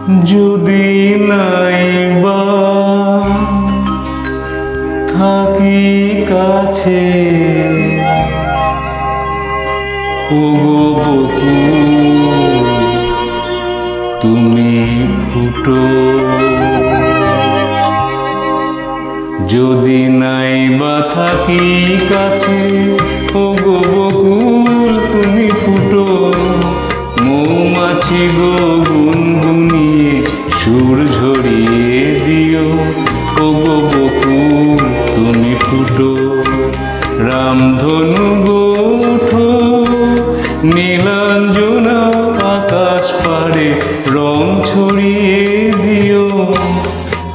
যদি নাইবা থাকি কাছে ওগো বকুল তুমি ফুটো, যদি নাইবা থাকি কাছে ওগো বকুল তুমি ফুটো, মৌমাছি গো গুনগুনিয়ে সুর ঝরিয়ে দিও ওগো বকুল তুমি ফুটো। রামধনু গো ওঠো নীলাঞ্জনা আকাশ পাড়ে রং ছড়িয়ে দিও,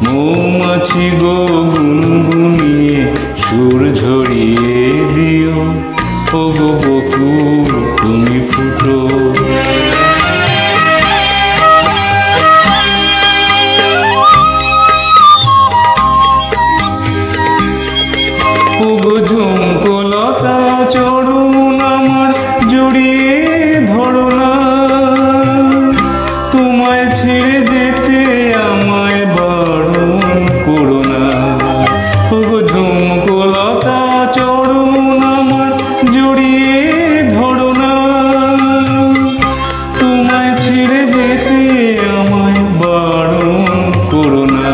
মৌমাছি গো গুনগুনিয়ে সুর ঝরিয়ে দিও ওগো বকুল তুমি ফুটো। ওগো ঝুমকোলতা চরণ আমার জড়িয়ে ধরো না, তোমায় ছেড়ে যেতে আমায় বারণ করো না। ওগো ঝুমকোলতা চরণ আমার জড়িয়ে ধরো না, তোমায় ছেড়ে যেতে আমায় বারণ করো না।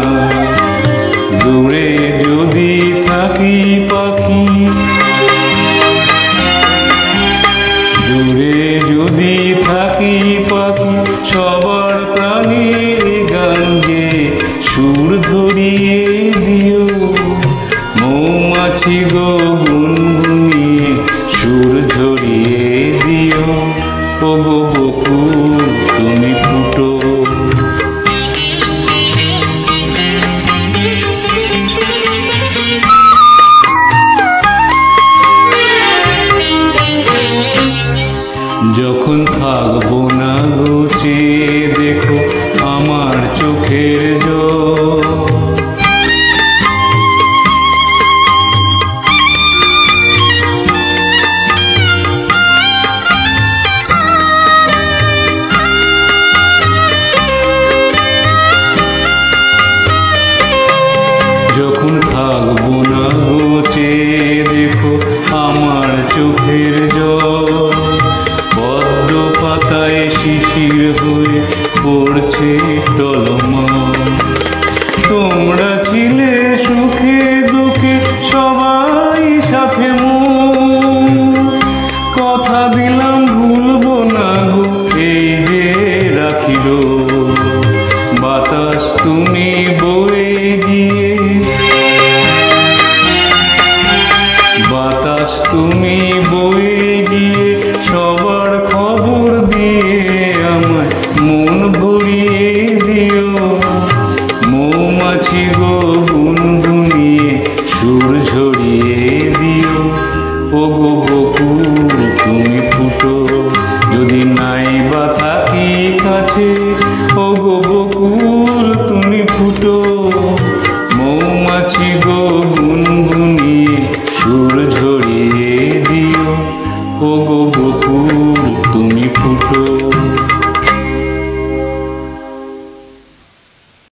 দূরে যদি থাকি পাখি, দূরে যদি থাকি পাখি সবার প্রাণের গান গেয়ে সুর ধরিয়ে দিও, মৌমাছি গো গুনগুনিয়ে সুর ঝরিয়ে দিও ওগো বকুল তুমি ফুটো। যখন থাকবো না গো চেয়ে দেখো আমার চোখের জল, যখন থাকবো না গো চেয়ে দেখো আমার চোখের জল, পদ্ম পাতায় শিশির হয়ে পড়ছে টলমল। তোমরা ছিলে সুখে দুঃখে সবাই সাথে মন, কথা দিলাম ভুলবো না গো এই যে রাখিল। বাতাস তুমি বয়ে গিয়ে, বাতাস তুমি বয়ে গিয়ে সবার খবর দিয়ে আমায় মন ভরিয়ে দিও, মৌমাছি গো গুনগুনিয়ে সুর ঝরিয়ে দিও ওগো বকুল তুমি ফুটো। যদি নাইবা থাকি কাছে ওগো বকুল তুমি ফুটো, মৌমাছি গো গুন